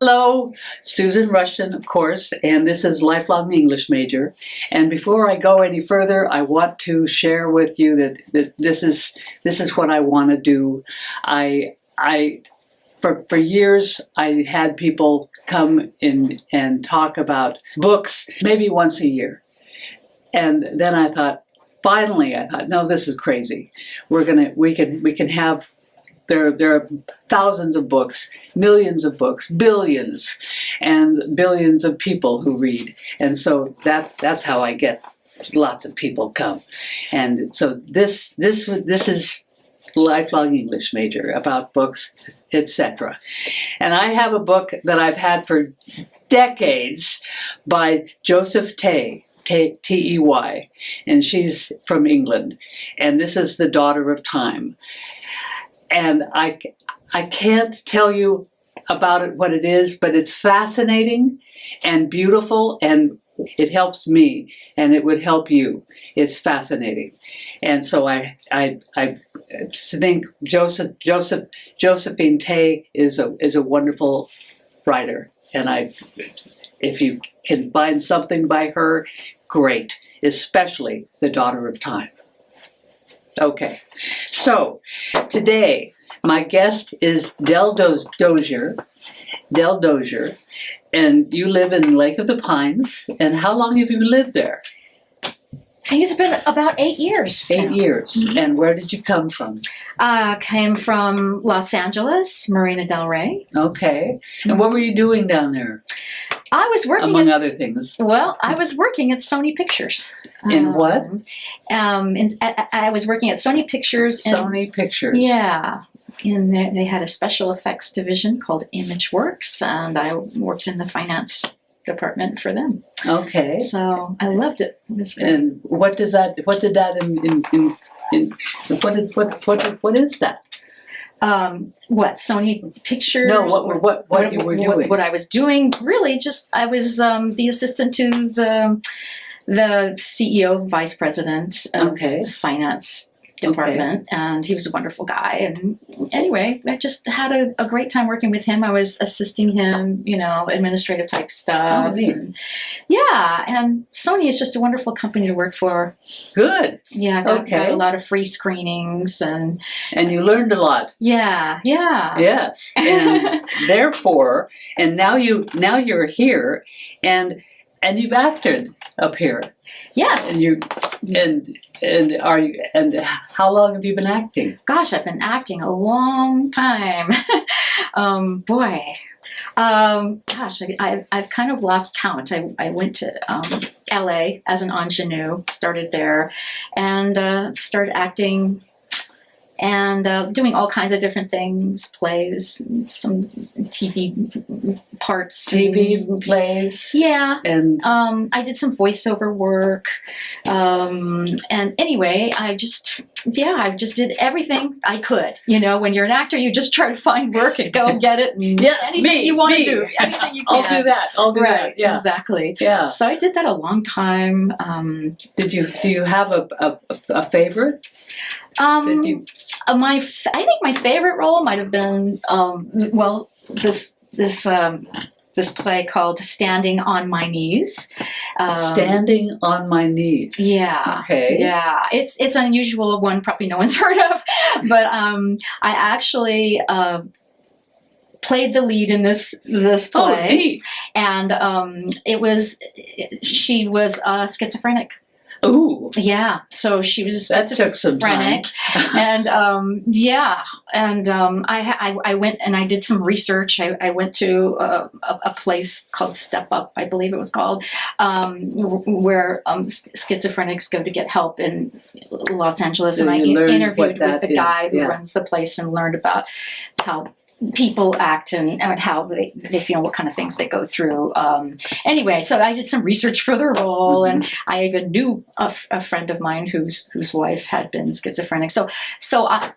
Hello, Susan Rushton, of course, and this is Lifelong English Major. And before I go any further, I want to share with you that this is what I want to do. For years, I had people come in and talk about books maybe once a year. And then I thought, no, this is crazy. We can have, there are thousands of books, millions of books, billions, and billions of people who read. And so that's how I get lots of people come. And so this is Lifelong English Major, about books, etc. And I have a book that I've had for decades by Joseph Tay, T-E-Y, and she's from England. And this is The Daughter of Time. And I can't tell you about it, what it is, but it's fascinating and beautiful, and it helps me, and it would help you. It's fascinating. And so I think Josephine Tay is a wonderful writer, and if you can find something by her, great, especially The Daughter of Time. Okay, so today my guest is Dozier, and you live in Lake of the Pines. And how long have you lived there? I think it's been about 8 years. 8 years. Mm-hmm. And where did you come from? Came from Los Angeles, Marina Del Rey. Okay. And what were you doing down there? I was working among other things. Well, I was working at Sony Pictures. In what? I was working at Sony Pictures. Sony Pictures. Yeah. And they had a special effects division called ImageWorks, and I worked in the finance department for them. Okay. So I loved it. It was good. And what is that? What is that? What, Sony Pictures? No, what you were doing? What I was doing, really, just I was the assistant to the CEO, vice president of the finance department, and he was a wonderful guy. And anyway, I just had a great time working with him. I was assisting him, administrative type stuff. Oh, neat. And Sony is just a wonderful company to work for. Good. Yeah, got a lot of free screenings and you learned a lot. Yeah. Yes, and therefore, and now you're here, and you've acted up here. Yes. And how long have you been acting? Gosh, I've been acting a long time. I've kind of lost count. I went to LA as an ingenue, started there, and started acting and doing all kinds of different things, plays, some TV parts. TV plays? Yeah. And I did some voiceover work. And anyway, I just did everything I could. When you're an actor, you just try to find work and go get it. And anything you want to do. Anything you can. I'll do that. Yeah. Exactly. Yeah. So I did that a long time. Do you have a favorite? I think my favorite role might have been this play called Standing on My Knees. Standing on My Knees. Yeah. Okay. Yeah. It's an unusual one, probably no one's heard of, but I actually played the lead in this play. Oh, neat. And she was schizophrenic. Ooh. Yeah. So she was a schizophrenic. That took some time. And I went and I did some research. I went to a place called Step Up, I believe it was called, where schizophrenics go to get help in Los Angeles. So and I interviewed with the guy who yeah. runs the place and learned about how people act and how they feel, what kind of things they go through. Anyway, so I did some research for the role, and I even knew a friend of mine whose wife had been schizophrenic. So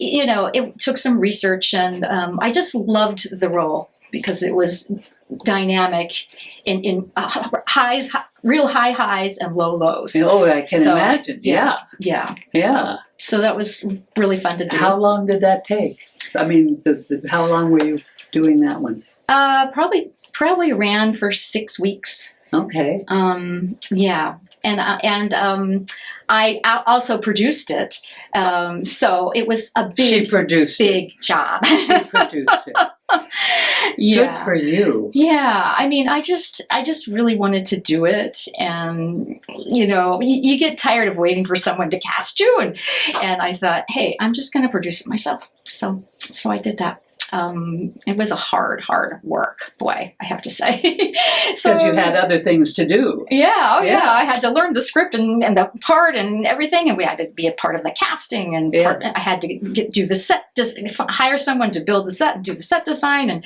it took some research, and I just loved the role because it was dynamic in highs, real high highs and low lows. Oh, I can imagine. Yeah. So that was really fun to do. How long did that take? I mean, how long were you doing that one? Probably probably ran for 6 weeks. Okay. Yeah. I also produced it. So it was a big job. She produced it. Yeah. Good for you. Yeah. I mean, I just really wanted to do it. And, you get tired of waiting for someone to cast you. And I thought, hey, I'm just going to produce it myself. So I did that. It was a hard work, boy, I have to say. Because you had other things to do. Yeah, I had to learn the script and the part and everything, and we had to be a part of the casting, and I had to do the set, hire someone to build the set and do the set design, and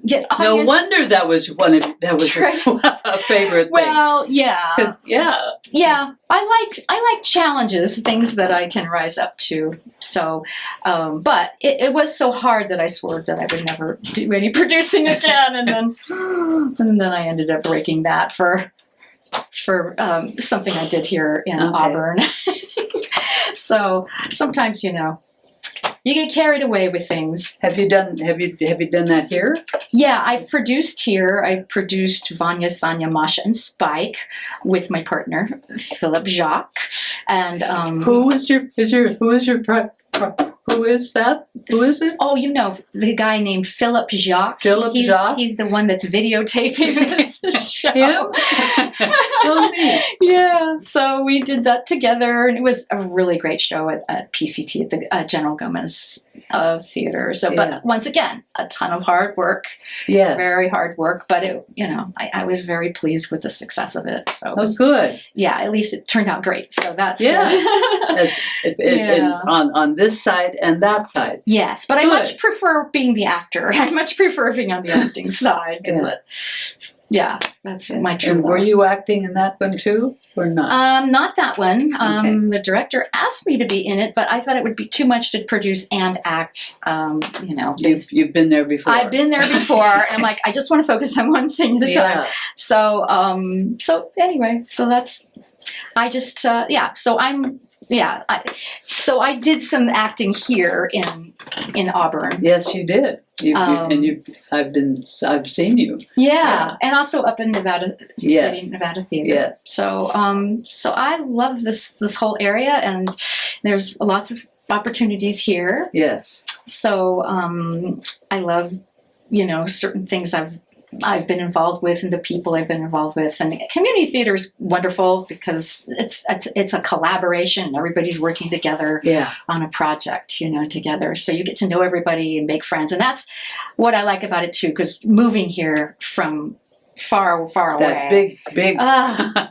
get audience. No wonder that was your favorite thing. Well, yeah. Yeah. I like challenges, things that I can rise up to. So, but it was so hard that I swore that I would never do any producing again, and then I ended up breaking that for something I did here in Auburn. So sometimes you get carried away with things. Have you done that here? Yeah, I've produced here. I produced Vanya, Sanya, Masha, and Spike with my partner Philip Jacques. And who is that? Who is it? Oh, the guy named Philip Jacques. Jacques? He's the one that's videotaping this show. Him? Oh, neat. Yeah, so we did that together, and it was a really great show at PCT, at the General Gomez Theater. So, but once again, a ton of hard work. Yes. Very hard work, but I was very pleased with the success of it. So it was good. Yeah, at least it turned out great. So that's good. Yeah. On this side and that side. Yes, but good. I much prefer being the actor. I much prefer being on the acting side because that's my true And were love. you acting in that one too, or not? Not that one. Okay. The director asked me to be in it, but I thought it would be too much to produce and act. You've been there before. I've been there before, and I'm like, I just want to focus on one thing at a time. So, anyway, so that's. I just So I'm. Yeah, so I did some acting here in Auburn. Yes, you did. I've seen you. Yeah, and also up in Nevada City, Nevada Theater. Yes. So I love this whole area, and there's lots of opportunities here. Yes. So I love certain things I've been involved with, and the people I've been involved with, and community theater is wonderful because it's a collaboration. Everybody's working together on a project, together. So you get to know everybody and make friends, and that's what I like about it too. Because moving here from far away, that big.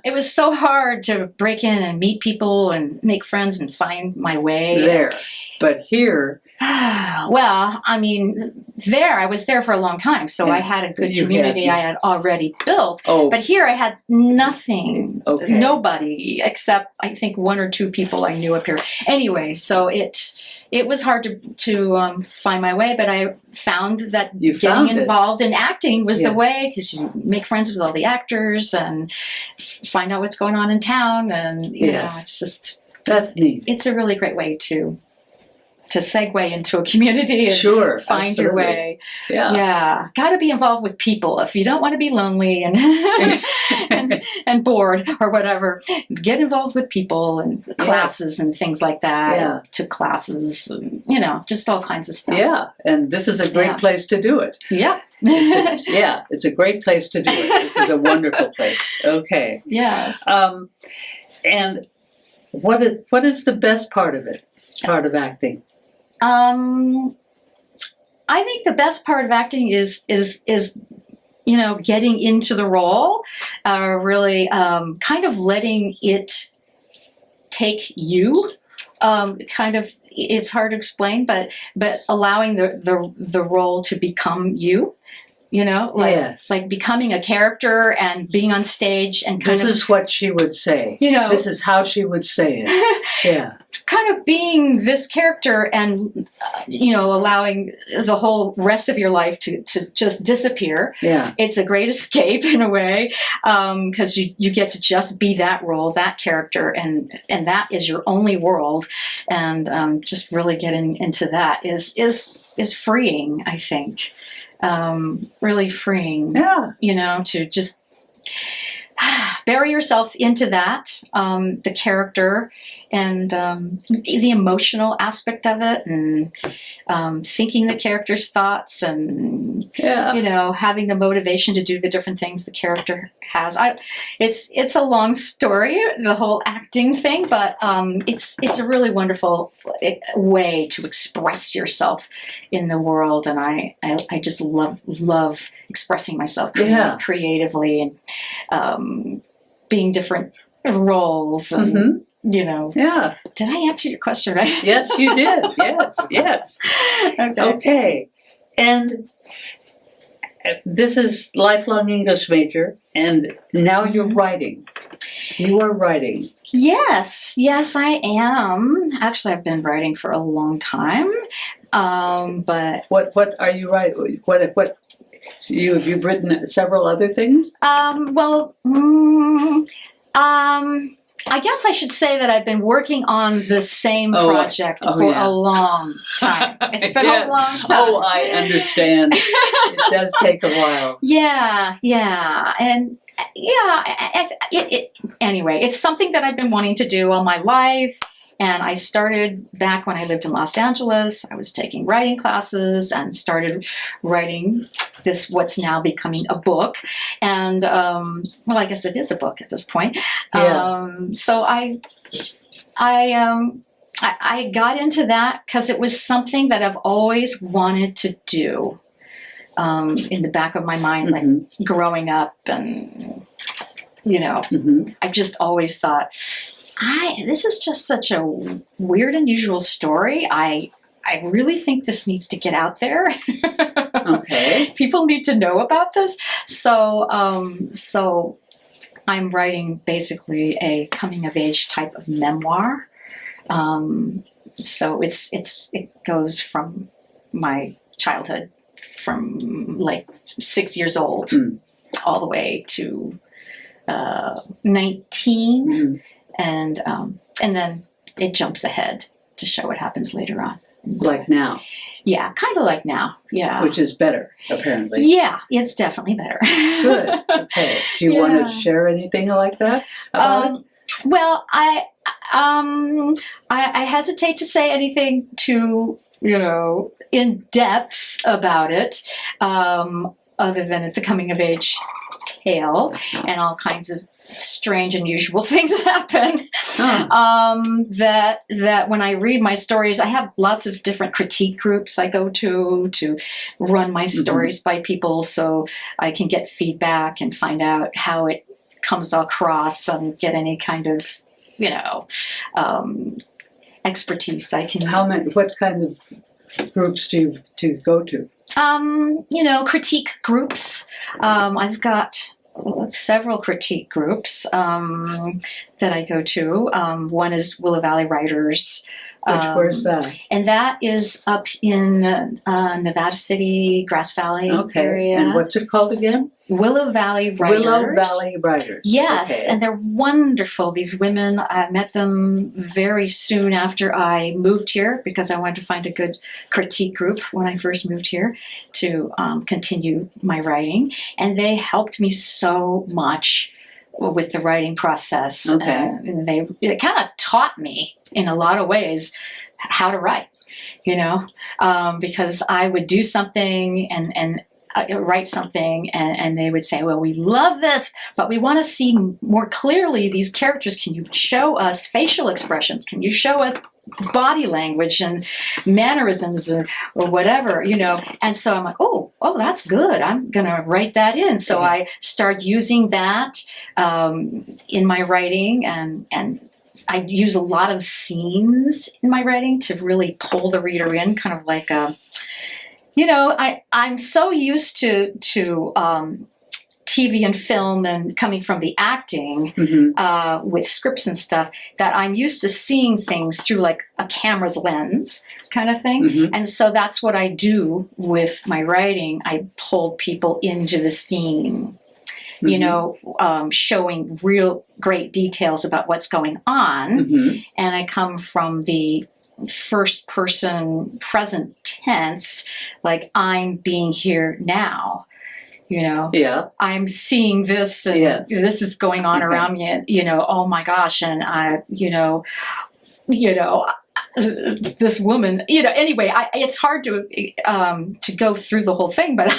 It was so hard to break in and meet people and make friends and find my way there. But here. Well, I mean, I was there for a long time, so I had a good community I had already built. Oh. But here I had nothing, okay. Nobody, except I think 1 or 2 people I knew up here. Anyway, so it was hard to find my way, but I found that getting involved in acting was the way, because you make friends with all the actors and find out what's going on in town, and it's just that's neat. It's a really great way to segue into a community and find your way. Yeah. Got to be involved with people. If you don't want to be lonely and bored or whatever, get involved with people and classes and things like that. Yeah. To classes, just all kinds of stuff. Yeah, and this is a great place to do it. Yeah. It's a great place to do it. This is a wonderful place. Okay. Yes. And what is the best part of it? Part of acting? I think the best part of acting is getting into the role, really kind of letting it take you. It's hard to explain, but allowing the role to become you. Like becoming a character and being on stage and this is what she would say. This is how she would say it. Yeah. Kind of being this character and, allowing the whole rest of your life to just disappear. Yeah. It's a great escape in a way, because you get to just be that role, that character, and that is your only world. And just really getting into that is freeing, I think. really freeing. Yeah. You know, to just bury yourself into that, the character, and the emotional aspect of it, and thinking the character's thoughts, and you know, having the motivation to do the different things the character has. It's a long story, the whole acting thing, but it's a really wonderful way to express yourself in the world, and I just love expressing myself creatively, and being different roles, and you know. Yeah. Did I answer your question right? Yes, you did. Yes. Okay. And this is lifelong English major, and now you're writing. You are writing. Yes, I am. Actually, I've been writing for a long time. But what are you writing? What you've written several other things? I guess I should say that I've been working on the same project for a long time. It's been a long time. Oh, I understand. It does take a while. Yeah. And anyway, it's something that I've been wanting to do all my life. And I started back when I lived in Los Angeles. I was taking writing classes and started writing what's now becoming a book. And, well, I guess it is a book at this point. Yeah. So I got into that because it was something that I've always wanted to do, in the back of my mind, like growing up. And, you know, I just always thought, this is just such a weird, unusual story. I really think this needs to get out there. Okay. People need to know about this. So I'm writing basically a coming of age type of memoir. So it goes from my childhood, from like 6 years old all the way to 19. And then it jumps ahead to show what happens later on. Like now. Yeah, kind of like now. Yeah. Which is better, apparently. Yeah, it's definitely better. Good. Okay. Do you want to share anything like that about it? Well, I hesitate to say anything too, in depth about it, other than it's a coming of age tale, and all kinds of strange, unusual things happen. That when I read my stories, I have lots of different critique groups I go to run my stories by people, so I can get feedback and find out how it comes across and get any kind of, expertise I can. What kind of groups do you go to? Critique groups. I've got several critique groups that I go to. One is Willow Valley Writers. Where's that? And that is up in Nevada City, Grass Valley area. And what's it called again? Willow Valley Writers. Willow Valley Writers. Yes, and they're wonderful. These women, I met them very soon after I moved here because I wanted to find a good critique group when I first moved here to continue my writing. And they helped me so much with the writing process. And they kind of taught me in a lot of ways how to write, because I would do something and write something and they would say, well, we love this, but we want to see more clearly these characters. Can you show us facial expressions? Can you show us body language and mannerisms or whatever, And so I'm like, oh, that's good. I'm going to write that in. So I start using that in my writing, and I use a lot of scenes in my writing to really pull the reader in, kind of like I'm so used to TV and film and coming from the acting with scripts and stuff that I'm used to seeing things through like a camera's lens kind of thing. And so that's what I do with my writing. I pull people into the scene, showing real great details about what's going on. And I come from the first person present tense, like I'm being here now. Yeah. I'm seeing this, and Yes. this is going on around me, and oh my gosh, and I, this woman, anyway, it's hard to go through the whole thing, but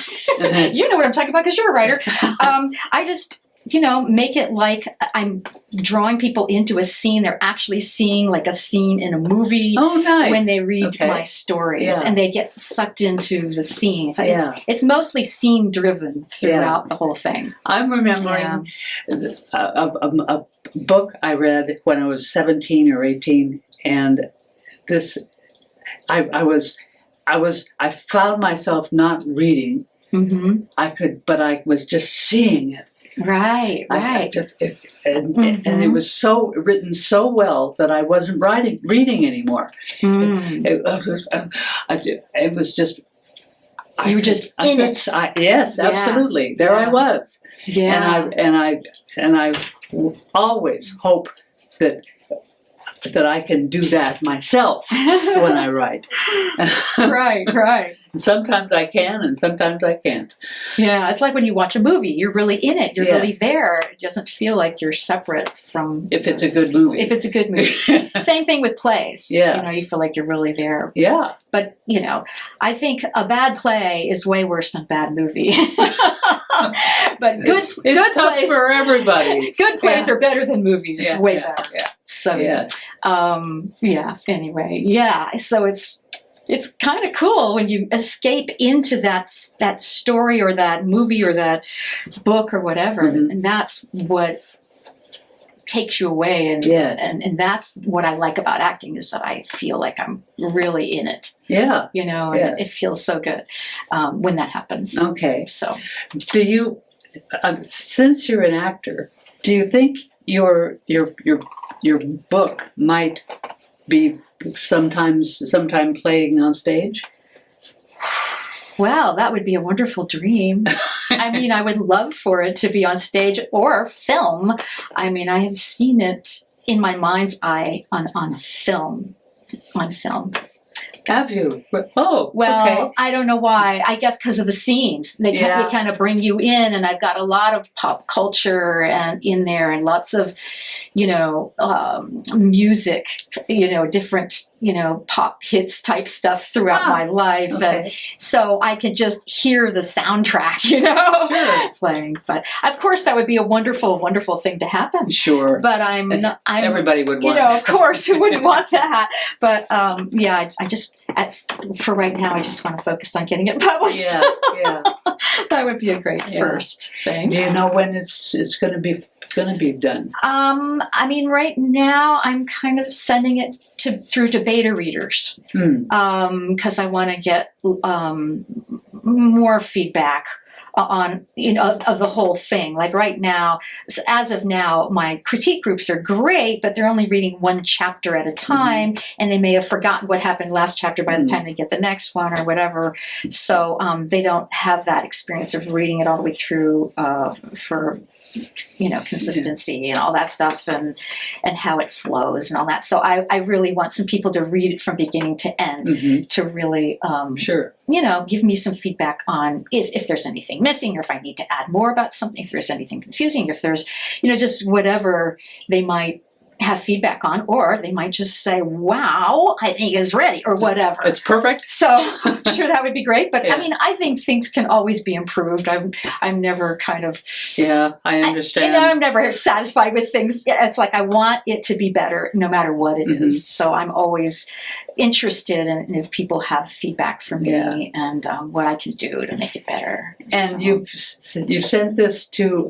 you know what I'm talking about because you're a writer. I just, make it like I'm drawing people into a scene. They're actually seeing like a scene in a movie. Oh, nice. When they read my stories, and they get sucked into the scenes. It's mostly scene driven throughout the whole thing. I'm remembering a book I read when I was 17 or 18, and this, I found myself not reading. Mm-hmm. But I was just seeing it. Right. And it was written so well that I wasn't reading anymore. It was just. You were just in it. Yes, absolutely. There I was. Yeah. And I always hope that I can do that myself when I write. Right. Sometimes I can, and sometimes I can't. Yeah, it's like when you watch a movie, you're really in it. You're really there. It doesn't feel like you're separate from... If it's a good movie. If it's a good movie. Same thing with plays. Yeah. You feel like you're really there. Yeah. But, I think a bad play is way worse than a bad movie. But good it's tough plays for everybody. Good plays are better than movies. Way better. Yeah. So, yes. Anyway, so it's kind of cool when you escape into that story or that movie or that book or whatever, and that's what takes you away. And and that's what I like about acting, is that I feel like I'm really in it. Yeah, and it feels so good when that happens. Okay, so do you, since you're an actor, do you think your book might be sometime playing on stage? Well, that would be a wonderful dream. I mean, I would love for it to be on stage or film. I mean, I have seen it in my mind's eye on film. Have you? Oh, well, okay. I don't know why. I guess because of the scenes. They kind of bring you in, and I've got a lot of pop culture and in there, and lots of, music, different, pop hits type stuff throughout my life. Okay. And so I could just hear the soundtrack, playing. But of course, that would be a wonderful, wonderful thing to happen. Sure. But I'm everybody would want. Of course, who wouldn't want that? But I just. For right now, I just want to focus on getting it published. Yeah. That would be a great first thing. Do you know when it's going to be done? I mean, right now I'm kind of sending it through to beta readers because I want to get more feedback on of the whole thing. Like right now, as of now, my critique groups are great, but they're only reading one chapter at a time, and they may have forgotten what happened last chapter by the time they get the next one or whatever. So they don't have that experience of reading it all the way through for consistency and all that stuff, and how it flows and all that. So I really want some people to read it from beginning to end to really give me some feedback on if there's anything missing, or if I need to add more about something, if there's anything confusing, if there's just whatever they might have feedback on, or they might just say, wow, I think it's ready, or whatever. It's perfect. So sure, that would be great. But I mean, I think things can always be improved. I'm never kind of... Yeah, I understand. I'm never satisfied with things. It's like I want it to be better no matter what it is. So I'm always interested in if people have feedback for me and what I can do to make it better. And you've sent this to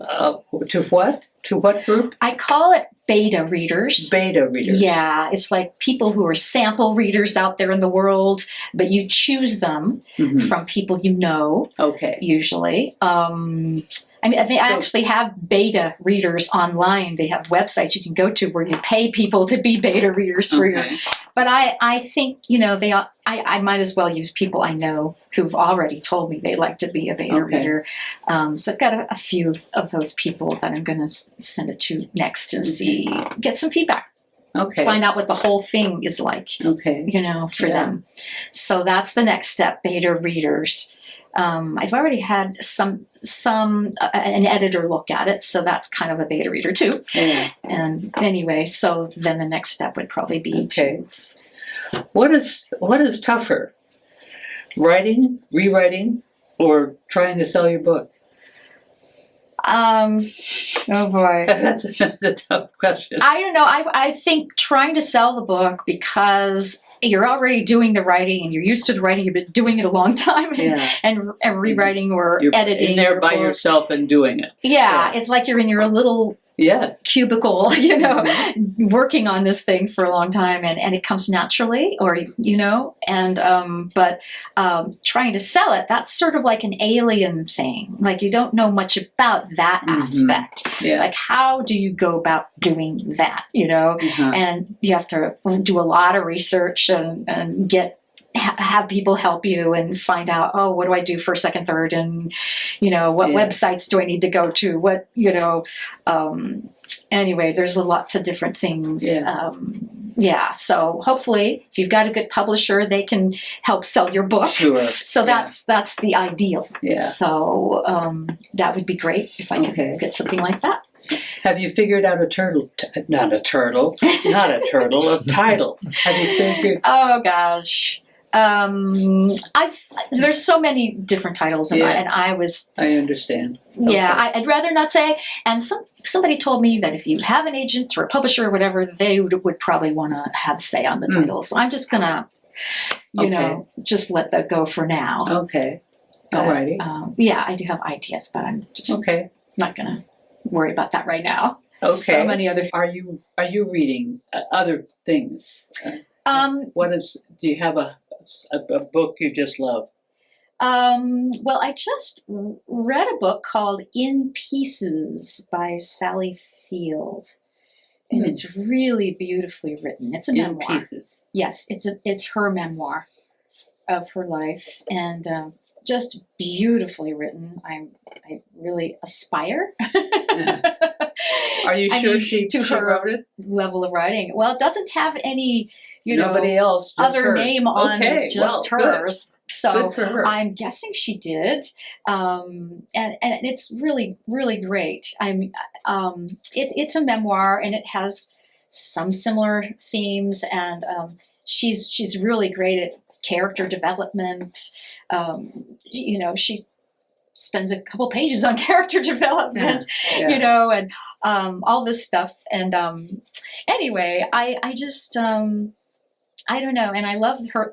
what? To what group? I call it beta readers. Beta readers. Yeah, it's like people who are sample readers out there in the world, but you choose them from people Okay. usually. I mean, they actually have beta readers online. They have websites you can go to where you pay people to be beta readers for you. But I think, I might as well use people I know who've already told me they like to be a beta reader. So I've got a few of those people that I'm going to send it to next and get some feedback. Okay. find out what the whole thing is like, Okay. for Yeah. them. So that's the next step, beta readers. I've already had an editor look at it, so that's kind of a beta reader too. Yeah. And anyway, so then the next step would probably be Okay. What is tougher? Writing, rewriting, or trying to sell your book? oh boy. That's a tough question. I don't know. I think trying to sell the book, because you're already doing the writing and you're used to the writing, you've been doing it a long time, Yeah. and rewriting or You're editing in there your by book. yourself and doing it. Yeah, it's like you're in your little Yes. cubicle, working on this thing for a long time, and it comes naturally, but trying to sell it, that's sort of like an alien thing. Like, you don't know much about that aspect. Yeah. Like, how do you go about doing that, Uh-huh. and you have to do a lot of research and have people help you and find out, what do I do for second, third, and what websites do I need to go to, what anyway, there's lots of different things. So hopefully if you've got a good publisher, they can help sell your book. Sure. So that's the ideal. Yeah. So that would be great if I could get something like that. Have you figured out a title? A title. Have you figured? Oh gosh. There's so many different titles, and I understand. I'd rather not say. And somebody told me that if you have an agent or a publisher or whatever, they would probably want to have say on the title. So I'm just gonna, just let that go for now. Okay. But, Alrighty. I do have ideas, but I'm just not gonna worry about that right now. Okay. So many other. Are you reading other things? Do you have a book you just love? Well, I just read a book called In Pieces by Sally Field, and it's really beautifully written. It's a memoir. In Pieces. Yes, it's her memoir of her life, and just beautifully written. I really aspire. Are you sure she wrote it? Level of writing. Well, it doesn't have any, nobody else, just other her. name on it, just hers. Good. So Good for her. I'm guessing she did, and it's really, really great. It's a memoir, and it has some similar themes, and she's really great at character development. She spends a couple pages on character development, and all this stuff. And anyway, I just I don't know, and I love her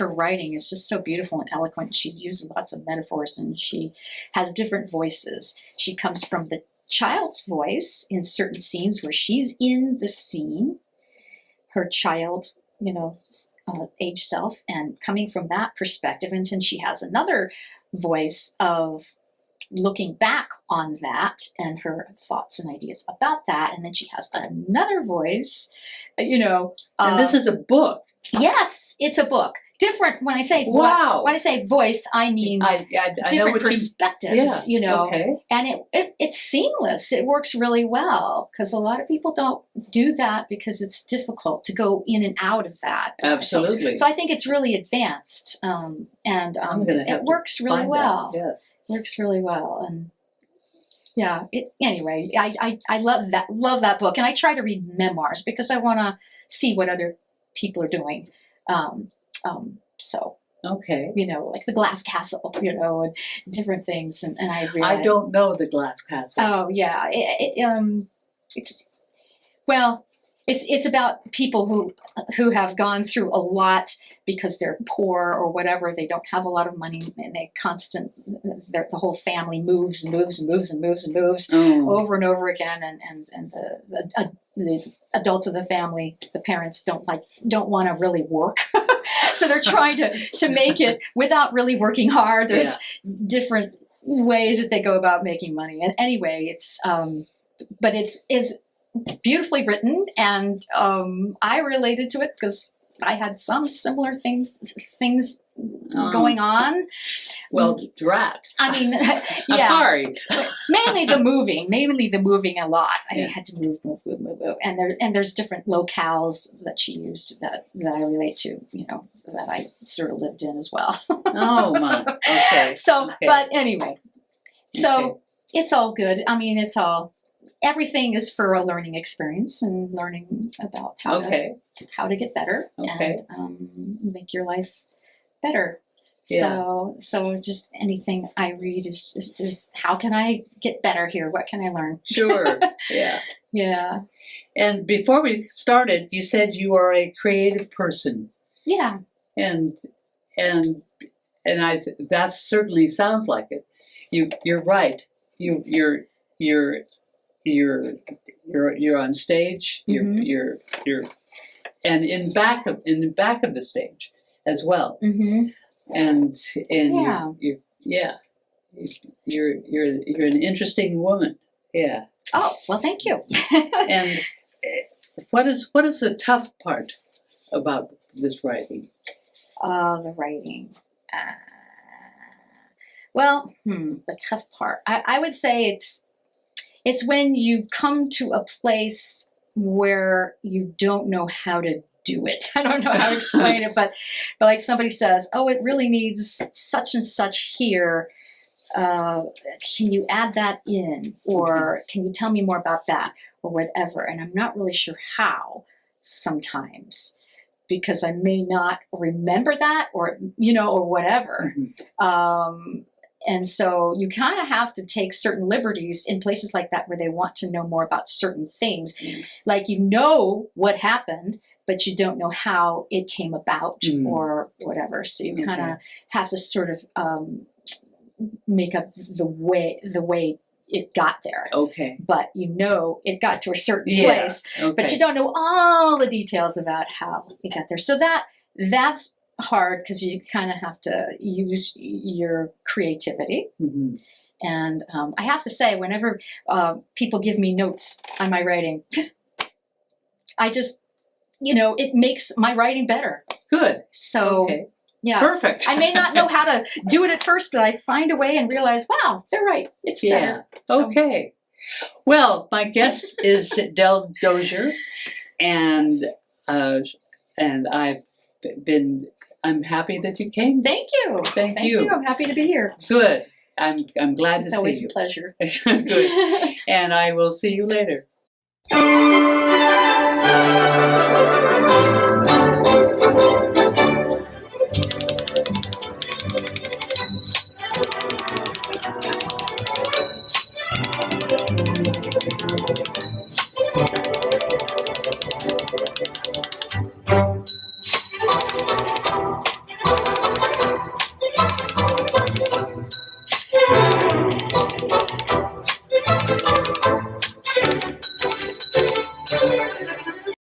writing is just so beautiful and eloquent. She uses lots of metaphors, and she has different voices. She comes from the child's voice in certain scenes where she's in the scene, her child, age self, and coming from that perspective. And then she has another voice of looking back on that and her thoughts and ideas about that. And then she has another voice, and this is a book. Yes, it's a book. Different. When I say wow. When I say voice, I mean I different know perspectives. Okay. And it's seamless. It works really well, because a lot of people don't do that because it's difficult to go in and out of that. Absolutely. So I think it's really advanced, and it works really well. Yes, works really well, and. Yeah. Anyway, I love that book, and I try to read memoirs because I want to see what other people are doing. So okay, like the Glass Castle, and different things, and I really. I don't know the Glass Castle. Oh yeah, it's about people who have gone through a lot because they're poor or whatever. They don't have a lot of money, and the whole family moves and moves and moves and moves and moves over and over again, and the adults of the family, the parents don't want to really work, so they're trying to make it without really working hard. There's different ways that they go about making money, and anyway, but it's beautifully written, and I related to it because I had some similar things Oh. going on. Well, drat. I mean, I'm yeah, sorry. mainly the moving a lot. I Yeah. had to move, and there's different locales that she used that I relate to, you know, that I sort of lived in as well. Oh my. Okay. So, Okay. but anyway, so Okay. it's all good. I mean, everything is for a learning experience and learning about how to get better Okay. and make your life better. Yeah. So just anything I read is how can I get better here? What can I learn? Sure. Yeah. Yeah. And before we started, you said you are a creative person, Yeah. and that certainly sounds like it. You're right. You're on stage. Mhm. You're and in the back of the stage as well. Mm-hmm. And Yeah. you're an interesting woman. Yeah. Oh, well, thank you. And what is the tough part about this writing? The writing. Well, the tough part. I would say it's when you come to a place where you don't know how to do it. I don't know how to explain it, but like somebody says, oh, it really needs such and such here. Can you add that in? Or can you tell me more about that? Or whatever. And I'm not really sure how sometimes, because I may not remember that or, you know, or whatever. Mm-hmm. And so you kind of have to take certain liberties in places like that where they want to know more about certain things. Mm. Like, you know what happened, but you don't know how it came about or whatever. So you kind of have to sort of make up the way it got there. Okay. But you know it got to a certain place, Okay. but you don't know all the details about how it got there. So that's hard, because you kind of have to use your creativity. Mm-hmm. And I have to say, whenever people give me notes on my writing, I just, you know, it makes my writing better. Good. So, Okay. yeah. Perfect. I may not know how to do it at first, but I find a way and realize, wow, they're right. It's better. So, Okay. Well, my guest is Del Dozier, and I'm happy that you came. thank you. Thank you. I'm happy to be here. Good. I'm glad It's to always see a you. pleasure. Good. And I will see you later.